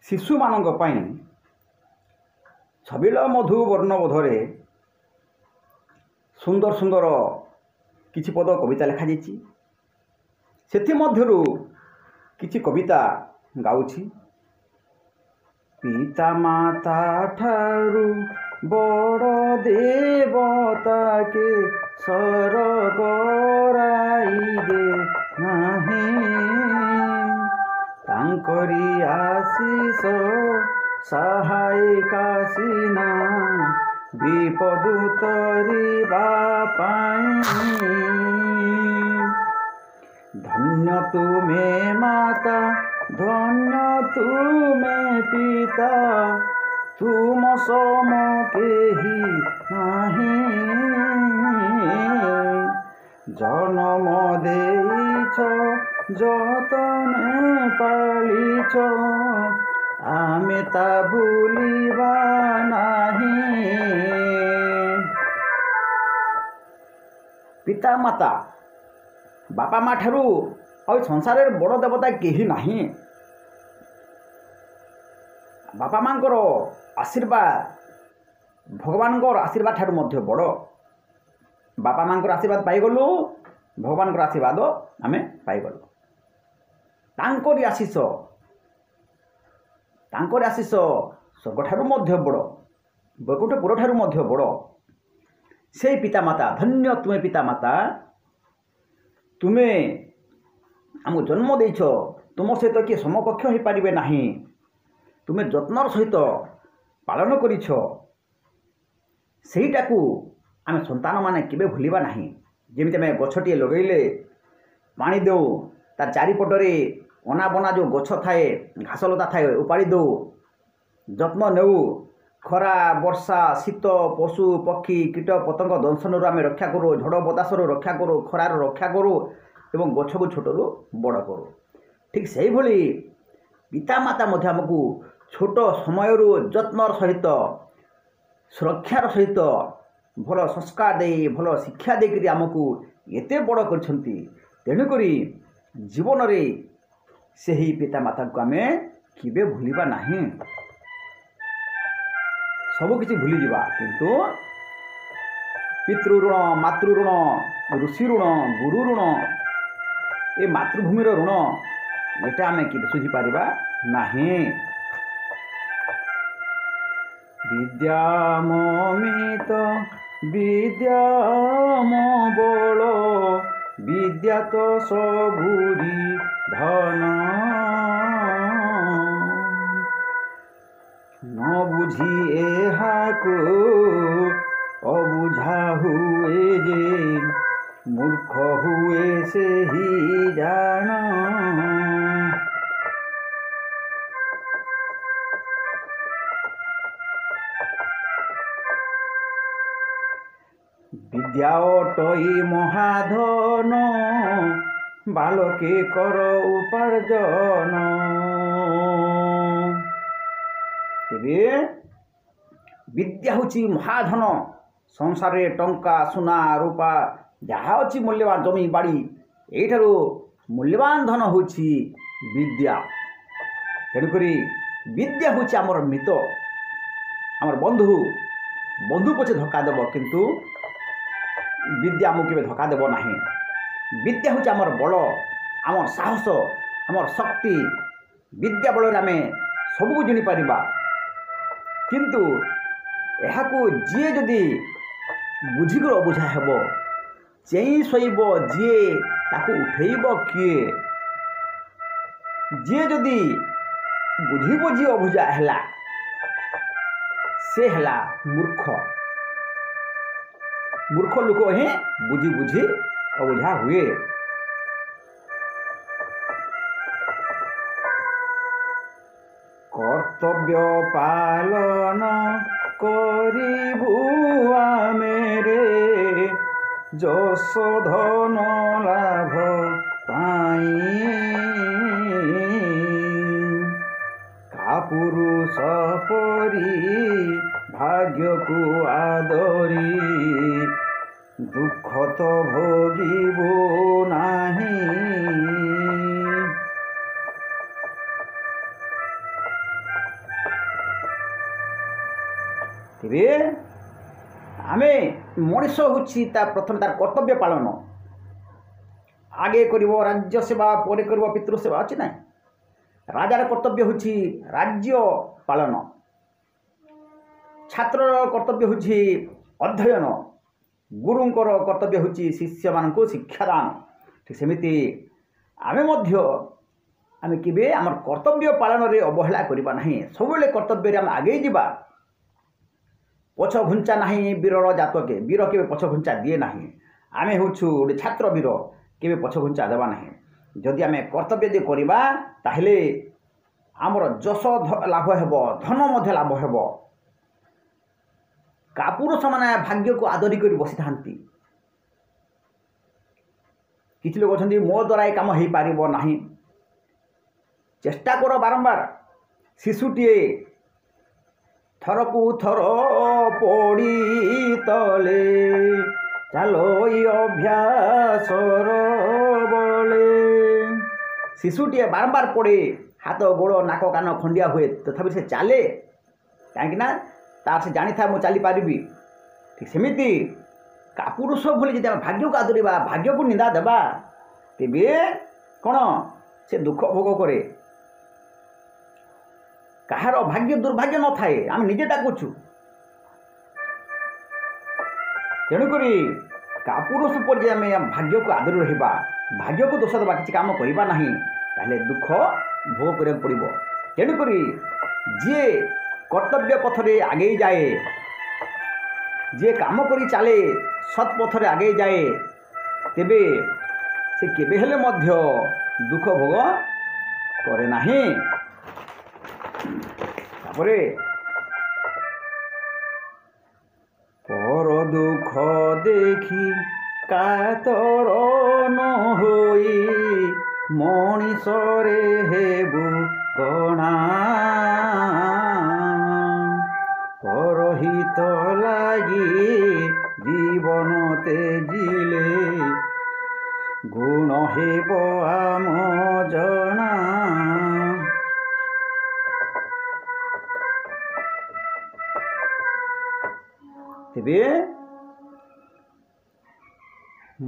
ଶିଶୁମାନଙ୍କ ପାଇଁ ଛବିଳ ମଧୁ ବର୍ଣ୍ଣବୋଧରେ ସୁନ୍ଦର ସୁନ୍ଦର କିଛି ପଦ କବିତା ଲେଖାଯାଇଛି। ସେଥିମଧ୍ୟରୁ କିଛି କବିତା ଗାଉଛି। ପିତା ମାତା ଠାରୁ ବଡ଼ ଦେବତା କେ ସରଗରାଇବେ ନାହିଁ, ତାଙ୍କରି ଆଶିଷ ସହାୟିକା ସିନା ବିପଦୁ ତରିବା ପାଇଁ। ଧନ୍ୟ ତୁମେ ମାତା, ଧନ୍ୟ ତୁମେ ପିତା, ତୁମ ସମ କେହି ନାହିଁ। ଜନମ ଦେଇଛ, ଯତନେ ପାଳିଛ, ଆମେ ତା ଭୁଲିବା ନାହିଁ। ପିତା ମାତା, ବାପା ମା ଠାରୁ ଆଉ ସଂସାରରେ ବଡ଼ ଦେବତା କେହି ନାହିଁ। ବାପା ମାଙ୍କର ଆଶୀର୍ବାଦ ଭଗବାନଙ୍କର ଆଶୀର୍ବାଦ ଠାରୁ ମଧ୍ୟ ବଡ଼। ବାପା ମାଙ୍କର ଆଶୀର୍ବାଦ ପାଇଗଲୁ, ଭଗବାନଙ୍କର ଆଶୀର୍ବାଦ ଆମେ ପାଇଗଲୁ। ତାଙ୍କରି ଆଶିଷ ସ୍ୱର୍ଗଠାରୁ ମଧ୍ୟ ବଡ଼, ବୈକୁଣ୍ଠପୁର ଠାରୁ ମଧ୍ୟ ବଡ଼। ସେଇ ପିତାମାତା, ଧନ୍ୟ ତୁମେ ପିତାମାତା, ତୁମେ ଆମକୁ ଜନ୍ମ ଦେଇଛ, ତୁମ ସହିତ କିଏ ସମକକ୍ଷ ହୋଇପାରିବେ ନାହିଁ। ତୁମେ ଯତ୍ନର ସହିତ ପାଳନ କରିଛ, ସେଇଟାକୁ ଆମେ ସନ୍ତାନମାନେ କେବେ ଭୁଲିବା ନାହିଁ। ଯେମିତି ଆମେ ଗଛଟିଏ ଲଗାଇଲେ ପାଣି ଦେଉ, ତା ଚାରିପଟରେ ଅନାବନା ଯେଉଁ ଗଛ ଥାଏ, ଘାସଲତା ଥାଏ, ଉପାଡ଼ି ଦେଉ, ଯତ୍ନ ନେଉ। ଖରା, ବର୍ଷା, ଶୀତ, ପଶୁ ପକ୍ଷୀ, କୀଟ ପତଙ୍ଗ ଦଂଶନରୁ ଆମେ ରକ୍ଷା କରୁ, ଝଡ଼ ବତାସରୁ ରକ୍ଷା କରୁ, ଖରାରୁ ରକ୍ଷା କରୁ ଏବଂ ଗଛକୁ ଛୋଟରୁ ବଡ଼ କରୁ। ଠିକ୍ ସେହିଭଳି ପିତାମାତା ମଧ୍ୟ ଆମକୁ ଛୋଟ ସମୟରୁ ଯତ୍ନର ସହିତ, ସୁରକ୍ଷାର ସହିତ ଭଲ ସଂସ୍କାର ଦେଇ, ଭଲ ଶିକ୍ଷା ଦେଇକରି ଆମକୁ ଏତେ ବଡ଼ କରିଛନ୍ତି। ତେଣୁକରି ଜୀବନରେ ସେହି ପିତାମାତାଙ୍କୁ ଆମେ କେବେ ଭୁଲିବା ନାହିଁ। ସବୁକିଛି ଭୁଲିଯିବା, କିନ୍ତୁ ପିତୃଋଣ, ମାତୃଋଣ, ଋଷି ଋଣ, ଗୁରୁ ଋଣ, ଏ ମାତୃଭୂମିର ଋଣ, ଏଟା ଆମେ କେବେ ଶୁଝିପାରିବା ନାହିଁ। ବିଦ୍ୟାମମିତ ବିଦ୍ୟାମ ବଳ, ବିଦ୍ୟା ତ ସବୁରି ଧନ। ନ ବୁଝି ଏହାକୁ ଅବୁଝା ହୁଏ ଯେ, ମୂର୍ଖ ହୁଏ ସେହି ଜାଣ। ବିଦ୍ୟା ଅଟଇ ମହାଧନ, ବାଲକେ କର ଉପାର୍ଜନ। ତେବେ ବିଦ୍ୟା ହେଉଛି ମହାଧନ। ସଂସାରରେ ଟଙ୍କା, ସୁନା, ରୂପା ଯାହା ଅଛି ମୂଲ୍ୟବାନ, ଜମି ବାଡ଼ି, ଏଇଠାରୁ ମୂଲ୍ୟବାନ ଧନ ହେଉଛି ବିଦ୍ୟା। ତେଣୁକରି ବିଦ୍ୟା ହେଉଛି ଆମର ମିତ, ଆମର ବନ୍ଧୁ। ବନ୍ଧୁ ପଛେ ଧୋକା ଦେବ, କିନ୍ତୁ ବିଦ୍ୟା ଆମକୁ କେବେ ଧୋକା ଦେବ ନାହିଁ। ବିଦ୍ୟା ହେଉଛି ଆମର ବଳ, ଆମର ସାହସ, ଆମର ଶକ୍ତି। ବିଦ୍ୟା ବଳରେ ଆମେ ସବୁକୁ ଜିଣିପାରିବା। କିନ୍ତୁ ଏହାକୁ ଯିଏ ଯଦି ବୁଝିକରି ଅବୁଝା ହେବ, ଚେଇଁ ଶୋଇବ ଯିଏ, ତାକୁ ଉଠେଇବ କିଏ? ଯିଏ ଯଦି ବୁଝିବ, ଯିଏ ଅବୁଝା ହେଲା, ସେ ହେଲା ମୂର୍ଖ। ମୂର୍ଖ ଲୋକ ହିଁ ବୁଝି ବୁଝି ଅବୁଝା ହୁଏ। କର୍ତ୍ତବ୍ୟ ପାଳନ କରିବୁ ଆମେରେ, ଯଶ ଧନ ଲାଭ ପାଇଁ। କାପୁରୁଷ ପରି ଭାଗ୍ୟକୁ ଆଦରି, ଦୁଃଖ ତ ଭୋଗିବୁ ନାହିଁ। ତେବେ ଆମେ ମଣିଷ ହେଉଛି ତା ପ୍ରଥମେ ତାର କର୍ତ୍ତବ୍ୟ ପାଳନ। ଆଗେ କରିବ ରାଜ୍ୟ ସେବା, ପରେ କରିବ ପିତୃ ସେବା, ଅଛି ନାହିଁ? ରାଜାର କର୍ତ୍ତବ୍ୟ ହେଉଛି ରାଜ୍ୟ ପାଳନ, ଛାତ୍ରର କର୍ତ୍ତବ୍ୟ ହେଉଛି ଅଧ୍ୟୟନ, ଗୁରୁଙ୍କର କର୍ତ୍ତବ୍ୟ ହେଉଛି ଶିଷ୍ୟମାନଙ୍କୁ ଶିକ୍ଷାଦାନ। ଠିକ୍ ସେମିତି ଆମେ ମଧ୍ୟ କେବେ ଆମର କର୍ତ୍ତବ୍ୟ ପାଳନରେ ଅବହେଳା କରିବା ନାହିଁ। ସବୁବେଳେ କର୍ତ୍ତବ୍ୟରେ ଆମେ ଆଗେଇ ଯିବା। ପଛ ଘୁଞ୍ଚା ନାହିଁ ବୀରର ଜାତକେ, ବୀର କେବେ ପଛ ଘୁଞ୍ଚା ଦିଏ ନାହିଁ। ଆମେ ହେଉଛୁ ଗୋଟେ ଛାତ୍ର ବୀର, କେବେ ପଛ ଘୁଞ୍ଚା ଦେବା ନାହିଁ। ଯଦି ଆମେ କର୍ତ୍ତବ୍ୟ ଯଦି କରିବା ତାହେଲେ ଆମର ଯଶ ଲାଭ ହେବ, ଧନ ମଧ୍ୟ ଲାଭ ହେବ। କାପୁରୁଷମାନେ ଭାଗ୍ୟକୁ ଆଦରି କରି ବସିଥାନ୍ତି। କିଛି ଲୋକ ଅଛନ୍ତି ମୋ ଦ୍ୱାରା ଏ କାମ ହୋଇପାରିବ ନାହିଁ। ଚେଷ୍ଟା କର ବାରମ୍ବାର। ଶିଶୁଟିଏ ଥରକୁ ଥର ପଡ଼ି ତଳେ, ଚାଲ ଏଇ ଅଭ୍ୟାସର ବଳେ। ଶିଶୁଟିଏ ବାରମ୍ବାର ପଡ଼େ, ହାତ ଗୋଡ଼ ନାକ କାନ ଖଣ୍ଡିଆ ହୁଏ, ତଥାପି ସେ ଚାଲେ। କାହିଁକିନା ତାର ସେ ଜାଣିଥାଏ ମୁଁ ଚାଲିପାରିବି। ଠିକ୍ ସେମିତି କାପୁରୁଷ ଭଳି ଯଦି ଆମେ ଭାଗ୍ୟକୁ ଆଦରିବା, ଭାଗ୍ୟକୁ ନିନ୍ଦା ଦେବା, ତେବେ କ'ଣ ସେ ଦୁଃଖ ଭୋଗ କରେ। କାହାର ଭାଗ୍ୟ ଦୁର୍ଭାଗ୍ୟ ନଥାଏ, ଆମେ ନିଜେ ଡାକୁଛୁ। ତେଣୁକରି କାପୁରୁଷ ପରି ଆମେ ଭାଗ୍ୟକୁ ଆଦରି ରହିବା, ଭାଗ୍ୟକୁ ଦୋଷ ଦେବା, କିଛି କାମ କରିବା ନାହିଁ, ତାହେଲେ ଦୁଃଖ ଭୋଗ କରିବାକୁ ପଡ଼ିବ। ତେଣୁକରି ଯିଏ କର୍ତ୍ତବ୍ୟ ପଥରେ ଆଗେଇ ଯାଏ, ଯିଏ କାମ କରି ଚାଲେ, ସତ୍ ପଥରେ ଆଗେଇ ଯାଏ, ତେବେ ସେ କେବେ ହେଲେ ମଧ୍ୟ ଦୁଃଖ ଭୋଗ କରେ ନାହିଁ। ତାପରେ ପର ଦୁଃଖ ଦେଖି କାତର ନ ହୋଇ, ମଣିଷରେ ହେବୁ ଗଣା। ପରହିତ ଲାଗି ଜୀବନ ତେଜିଲେ, ଗୁଣ ହେବ ଆମ ଜଣା। ତେବେ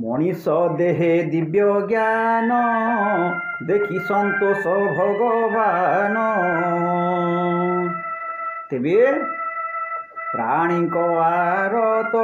ମଣିଷ ଦେହେ ଦିବ୍ୟ ଜ୍ଞାନ, ଦେଖି ସନ୍ତୋଷ ଭଗବାନ। ତେବେ ପ୍ରାଣୀଙ୍କ ଆରତ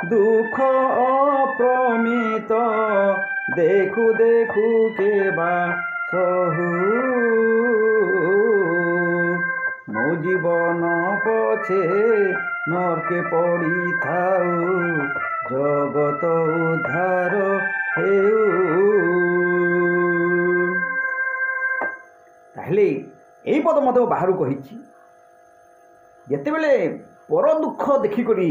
ଦୁଃଖ ଅପ୍ରମିତ, ଦେଖୁ ଦେଖୁ କେବା ସହୁ। ମୋ ଜୀବନ ପଛେ ନର୍କେ ପଡ଼ିଥାଉ, ଜଗତ ଉଦ୍ଧାର ହେଉ। ତାହେଲେ ଏହି ପଦ ମଧ୍ୟ ବାହାରୁ କହିଛି, ଯେତେବେଳେ ପର ଦୁଃଖ ଦେଖିକରି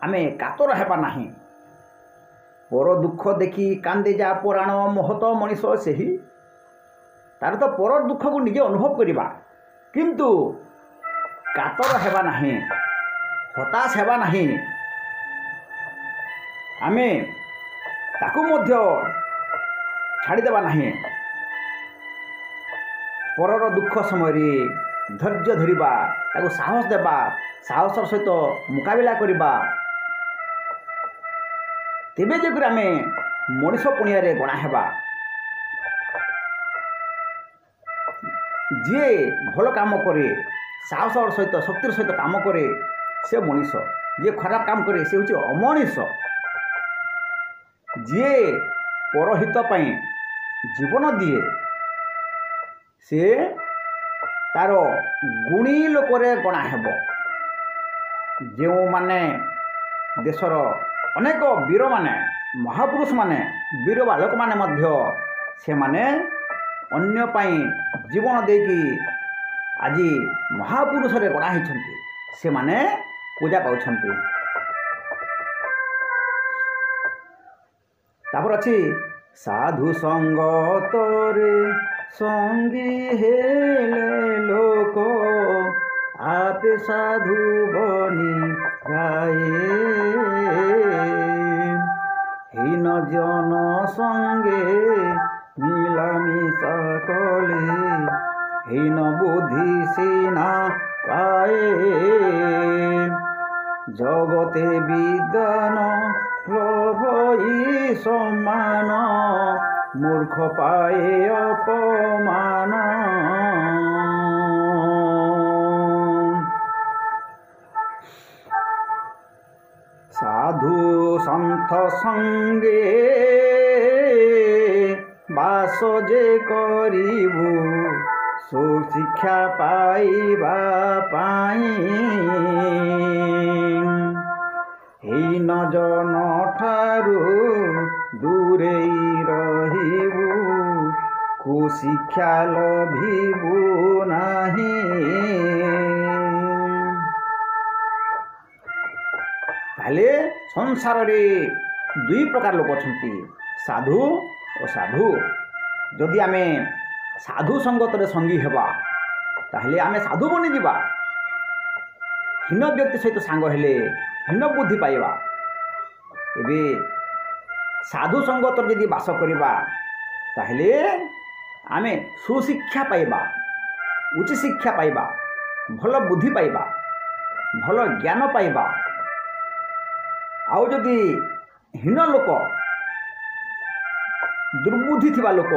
ଆମେ କାତର ହେବା ନାହିଁ। ପର ଦୁଃଖ ଦେଖି କାନ୍ଦେ ଯା ପରାଣ, ମହତ ମଣିଷ ସେହି। ତାର ତ ପର ଦୁଃଖକୁ ନିଜେ ଅନୁଭବ କରିବା, କିନ୍ତୁ କାତର ହେବା ନାହିଁ, ହତାଶ ହେବା ନାହିଁ। ଆମେ ତାକୁ ମଧ୍ୟ ଛାଡ଼ିଦେବା ନାହିଁ। ପରର ଦୁଃଖ ସମୟରେ ଧୈର୍ଯ୍ୟ ଧରିବା, ତାକୁ ସାହସ ଦେବା, ସାହସର ସହିତ ମୁକାବିଲା କରିବା। ତେବେ ଯେପରି ଆମେ ମଣିଷ ପୁଣିଆରେ ଗଣା ହେବା। ଯିଏ ଭଲ କାମ କରେ, ସାହସର ସହିତ ଶକ୍ତିର ସହିତ କାମ କରେ, ସେ ମଣିଷ। ଯିଏ ଖରାପ କାମ କରେ, ସେ ହେଉଛି ଅମଣିଷ। ଯିଏ ପରହିତ ପାଇଁ ଜୀବନ ଦିଏ, ସେ ତାର ଗୁଣୀ ଲୋକରେ ଗଣା ହେବ। ଯେଉଁମାନେ ଦେଶର ଅନେକ ବୀରମାନେ, ମହାପୁରୁଷମାନେ, ବୀର ବାଳକମାନେ ମଧ୍ୟ ସେମାନେ ଅନ୍ୟ ପାଇଁ ଜୀବନ ଦେଇକି ଆଜି ମହାପୁରୁଷରେ ଗଣା ହୋଇଛନ୍ତି, ସେମାନେ ପୂଜା ପାଉଛନ୍ତି। ତାପରେ ଅଛି ସାଧୁ ସଙ୍ଗତରେ ସଙ୍ଗୀ ହେଲେ ଲୋକ, ଆପେ ସାଧୁ ବନି ଯାଏ। ହୀନ ଜନ ସଙ୍ଗେ ମିଳାମିଶା କଲେ, ହୀନ ବୁଦ୍ଧି ସିନା পায়ে জগতে বিদ্বান প্রভই সম্মান মূর্খ পায়ে অপমান সাধু সন্থ সঙ্গে বাস যে করিবু সুশিক্ষা পাইবা পাই হীন জন ঠাରୁ দূরেই রহিবু কুশিକ୍ଷା লভিবু ନାହିଁ। তাহলে সংসাରରେ ଦୁଇ ପ୍ରକାର ଲୋକ ଅଛନ୍ତି, ସାଧୁ ଓ ସାଧୁ। ଯଦି ଆମେ ସାଧୁ ସଙ୍ଗତରେ ସଙ୍ଗୀ ହେବା ତାହେଲେ ଆମେ ସାଧୁ ବନିଯିବା। ହୀନ ବ୍ୟକ୍ତି ସହିତ ସାଙ୍ଗ ହେଲେ ହୀନ ବୁଦ୍ଧି ପାଇବା। ଏବେ ସାଧୁ ସଙ୍ଗତରେ ଯଦି ବାସ କରିବା ତାହେଲେ ଆମେ ସୁଶିକ୍ଷା ପାଇବା, ଉଚ୍ଚ ଶିକ୍ଷା ପାଇବା, ଭଲ ବୁଦ୍ଧି ପାଇବା, ଭଲ ଜ୍ଞାନ ପାଇବା। ଆଉ ଯଦି ହୀନ ଲୋକ, ଦୁର୍ବୁଦ୍ଧି ଥିବା ଲୋକ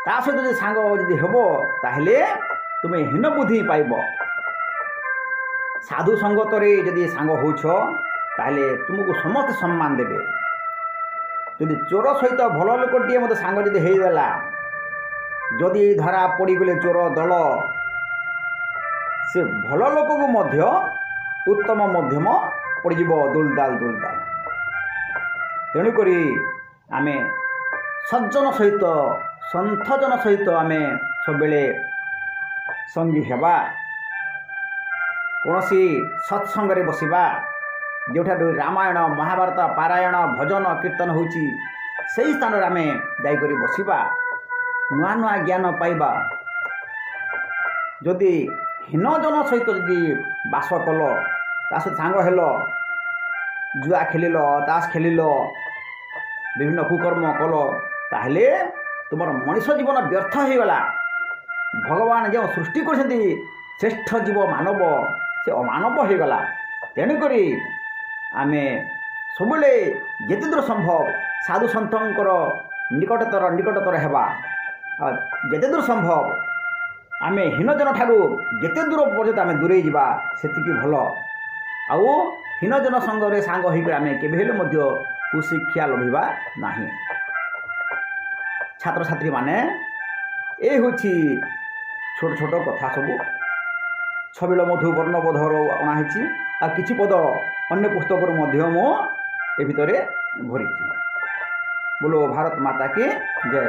ତା ସହିତ ଯଦି ସାଙ୍ଗ ଯଦି ହେବ ତାହେଲେ ତୁମେ ହୀନ ବୁଦ୍ଧି ପାଇବ। ସାଧୁ ସଙ୍ଗତରେ ଯଦି ସାଙ୍ଗ ହେଉଛ ତାହେଲେ ତୁମକୁ ସମସ୍ତେ ସମ୍ମାନ ଦେବେ। ଯଦି ଚୋର ସହିତ ଭଲ ଲୋକଟିଏ ମୋତେ ସାଙ୍ଗ ଯଦି ହେଇଗଲା, ଯଦି ଧରା ପଡ଼ିଗଲେ ଚୋର ଦଳ, ସେ ଭଲ ଲୋକକୁ ମଧ୍ୟ ଉତ୍ତମ ମଧ୍ୟମ ପଡ଼ିଯିବ ଦୁଲଦାଲ ଦୁଲଦାଲ। ତେଣୁକରି ଆମେ ସଜ୍ଜନ ସହିତ ସନ୍ଥଜନ ସହିତ ଆମେ ସବୁବେଳେ ସଙ୍ଗୀ ହେବା। କୌଣସି ସତ୍ସଙ୍ଗରେ ବସିବା, ଯେଉଁଠାରୁ ରାମାୟଣ ମହାଭାରତ ପାରାୟଣ ଭଜନ କୀର୍ତ୍ତନ ହେଉଛି, ସେହି ସ୍ଥାନରେ ଆମେ ଯାଇକରି ବସିବା, ନୂଆ ନୂଆ ଜ୍ଞାନ ପାଇବା। ଯଦି ହୀନଜନ ସହିତ ଯଦି ବାସ କଲ, ତା ସହିତ ସାଙ୍ଗ ହେଲ, ଜୁଆ ଖେଳିଲ, ତାସ ଖେଳିଲ, ବିଭିନ୍ନ କୁକର୍ମ କଲ, ତାହେଲେ ତୁମର ମଣିଷ ଜୀବନ ବ୍ୟର୍ଥ ହୋଇଗଲା। ଭଗବାନ ଯେଉଁ ସୃଷ୍ଟି କରିଛନ୍ତି ଶ୍ରେଷ୍ଠ ଜୀବ ମାନବ, ସେ ଅମାନବ ହୋଇଗଲା। ତେଣୁକରି ଆମେ ସବୁବେଳେ ଯେତେ ଦୂର ସମ୍ଭବ ସାଧୁ ସନ୍ଥଙ୍କର ନିକଟତର ହେବା। ଆଉ ଯେତେ ଦୂର ସମ୍ଭବ ଆମେ ହୀନଜନ ଠାରୁ ଯେତେ ଦୂର ପର୍ଯ୍ୟନ୍ତ ଆମେ ଦୂରେଇ ଯିବା ସେତିକି ଭଲ। ଆଉ ହୀନଜନ ସଙ୍ଗରେ ସାଙ୍ଗ ହୋଇକରି ଆମେ କେବେ ହେଲେ ମଧ୍ୟ କୁଶିକ୍ଷା ଲଭିବା ନାହିଁ। ଛାତ୍ରଛାତ୍ରୀମାନେ, ଏ ହେଉଛି ଛୋଟ ଛୋଟ କଥା ସବୁ। ଛବିଳ ମଧୁ ବର୍ଣ୍ଣବୋଧର ଅଣାହେଇଛି। ଆଉ କିଛି ପଦ ଅନ୍ୟ ପୁସ୍ତକରୁ ମଧ୍ୟ ମୁଁ ଏ ଭିତରେ ଭରିଛି। ବୋଲୋ ଭାରତ ମାତା କି ଜୟ।